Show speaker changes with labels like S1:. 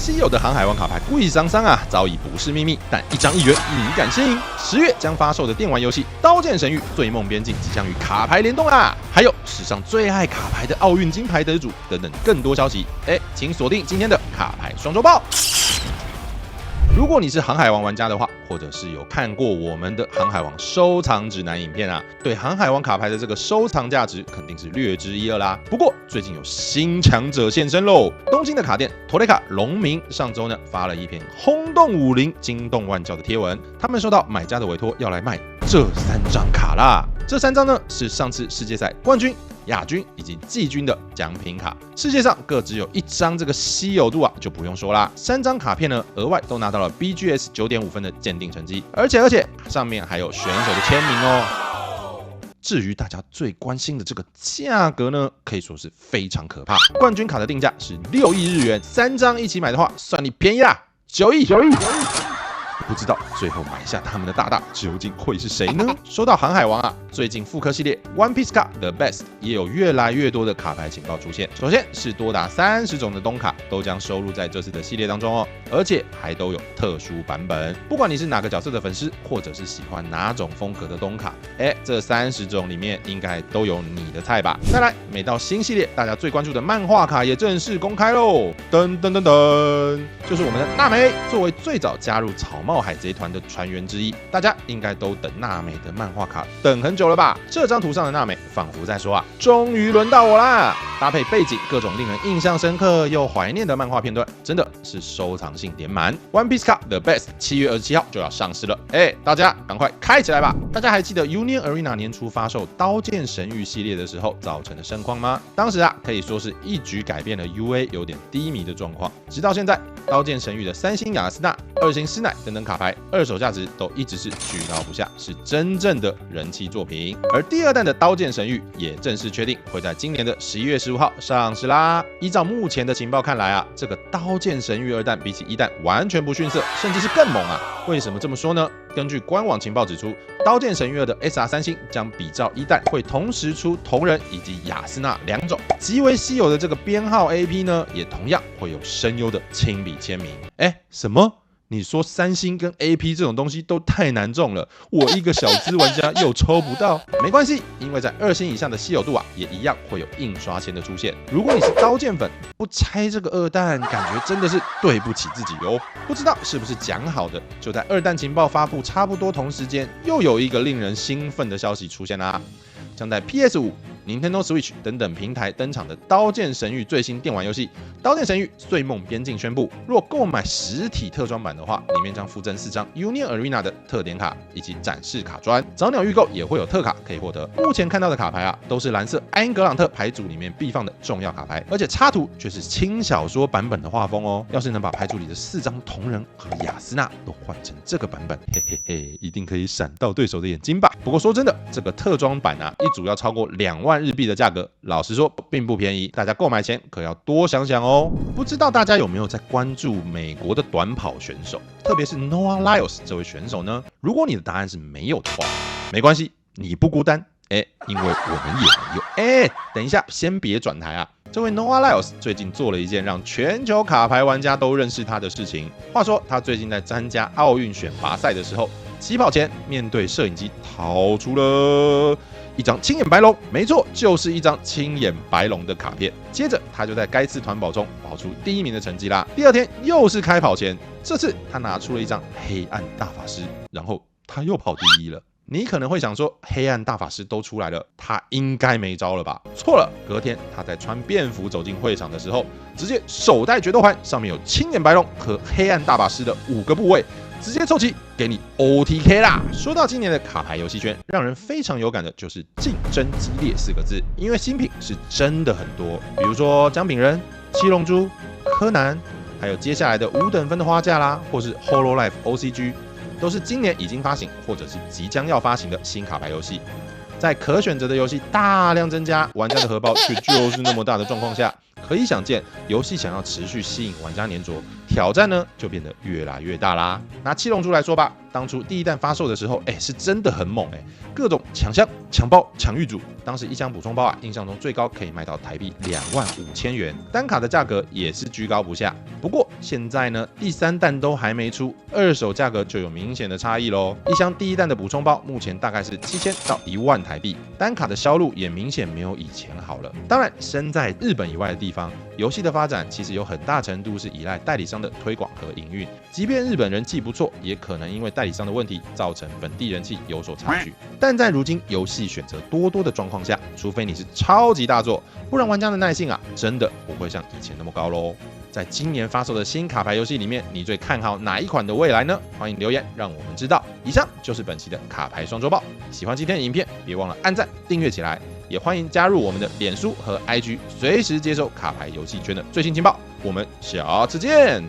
S1: 稀有的航海王卡牌贵桑桑啊，早已不是秘密。但1张1元，你敢信？10月将发售的电玩游戏《刀剑神域：醉梦边境》即将与卡牌联动啦！还有史上最爱卡牌的奥运金牌得主等等更多消息，请锁定今天的卡牌双周报。如果你是航海王玩家的话，或者是有看过我们的航海王收藏指南影片啊，对航海王卡牌的这个收藏价值肯定是略知一二啦。不过最近有新强者现身喽！东京的卡店托雷卡龙明上周呢发了一篇轰动武林、惊动万教的贴文，他们收到买家的委托，要来卖这3张卡啦。这3张呢是上次世界赛冠军、亚军以及季军的奖品卡，世界上各只有1张，这个稀有度啊就不用说啦。3张卡片呢，额外都拿到了 BGS 9.5 分的鉴定成绩，而且上面还有选手的签名哦。至于大家最关心的这个价格呢，可以说是非常可怕。冠军卡的定价是6亿日元，3张一起买的话，算你便宜啦，9亿。不知道最后买下他们的大大究竟会是谁呢？说到航海王啊，最近复刻系列 One Piece 卡 The Best 也有越来越多的卡牌情报出现。首先是多达30种的东卡都将收录在这次的系列当中哦，而且还都有特殊版本。不管你是哪个角色的粉丝，或者是喜欢哪种风格的东卡，这30种里面应该都有你的菜吧？再来，每到新系列，大家最关注的漫画卡也正式公开喽！噔，就是我们的娜美，作为最早加入草帽海贼团的船员之一，大家应该都等娜美的漫画卡等很久了吧？这张图上的娜美仿佛在说啊，终于轮到我啦！搭配背景各种令人印象深刻又怀念的漫画片段，真的是收藏性点满。One Piece 卡 The Best 7月27号就要上市了，大家赶快开起来吧！大家还记得 Union Arena 年初发售《刀剑神域》系列的时候造成的盛况吗？当时啊，可以说是一举改变了 UA 有点低迷的状况，直到现在。刀剑神域的3星雅斯娜、2星师奶等等卡牌，二手价值都一直是居高不下，是真正的人气作品。而第2弹的刀剑神域也正式确定会在今年的11月15号上市啦。依照目前的情报看来啊，这个刀剑神域2弹比起1弹完全不逊色，甚至是更猛啊！为什么这么说呢？根据官网情报指出，刀剑神域2的 SR3 星将比照1弹会同时出同人以及雅斯娜2种，极为稀有的这个编号 AP 呢，也同样会有声优的亲笔签名。什么？你说3星跟 AP 这种东西都太难中了，我一个小资玩家又抽不到？没关系，因为在2星以上的稀有度啊，也一样会有印刷签的出现。如果你是刀剑粉，不拆这个2弹，感觉真的是对不起自己哦。不知道是不是讲好的，就在2弹情报发布差不多同时间，又有一个令人兴奋的消息出现啦，将在 PS5、Nintendo Switch 等等平台登场的《刀剑神域》最新电玩游戏《刀剑神域：醉梦边境》宣布，若购买实体特装版的话，里面将附赠4张 Union Arena 的特点卡以及展示卡砖。早鸟预购也会有特卡可以获得。目前看到的卡牌啊，都是蓝色埃因格朗特牌组里面必放的重要卡牌，而且插图却是轻小说版本的画风哦。要是能把牌组里的4张同人和雅斯娜都换成这个版本，一定可以闪到对手的眼睛吧？不过说真的，这个特装版啊，一组要超过2万日币的价格，老实说并不便宜，大家购买前可要多想想哦。不知道大家有没有在关注美国的短跑选手，特别是 Noah Lyles 这位选手呢？如果你的答案是没有的话，没关系，你不孤单，因为我们也没有。等一下，先别转台啊。这位 Noah Lyles 最近做了一件让全球卡牌玩家都认识他的事情。话说，他最近在参加奥运选拔赛的时候，起跑前面对摄影机掏出了一张青眼白龙，没错，就是一张青眼白龙的卡片。接着他就在该次团跑中跑出第1名的成绩啦。第2天又是开跑前，这次他拿出了一张黑暗大法师，然后他又跑第1了。你可能会想说，黑暗大法师都出来了，他应该没招了吧？错了，隔天他在穿便服走进会场的时候，直接手戴决斗环，上面有青眼白龙和黑暗大法师的5个部位，直接凑齐给你 OTK 啦！说到今年的卡牌游戏圈，让人非常有感的就是竞争激烈4个字，因为新品是真的很多，比如说姜饼人、七龙珠、柯南，还有接下来的5等分的花架啦，或是 Hololive OCG。都是今年已经发行或者是即将要发行的新卡牌游戏，在可选择的游戏大量增加，玩家的荷包却就是那么大的状况下，可以想见，游戏想要持续吸引玩家粘着，挑战呢就变得越来越大啦。拿七龙珠来说吧，当初第一弹发售的时候，是真的很猛各种抢箱、抢包、抢玉组。当时一箱补充包啊，印象中最高可以卖到台币25000元，单卡的价格也是居高不下。不过现在呢，第三弹都还没出，二手价格就有明显的差异喽。一箱第一弹的补充包目前大概是7000到1万台币，单卡的销路也明显没有以前好了。当然，身在日本以外的地方，游戏的发展其实有很大程度是依赖代理商的推广和营运。即便日本人气不错，也可能因为代理商的问题，造成本地人气有所差距。但在如今游戏选择多的状况下，除非你是超级大作，不然玩家的耐性啊，真的不会像以前那么高喽。在今年发售的新卡牌游戏里面，你最看好哪一款的未来呢？欢迎留言让我们知道。以上就是本期的卡牌双周报。喜欢今天的影片，别忘了按赞、订阅起来，也欢迎加入我们的脸书和 IG，随时接收卡牌游戏圈的最新情报。我们下次见。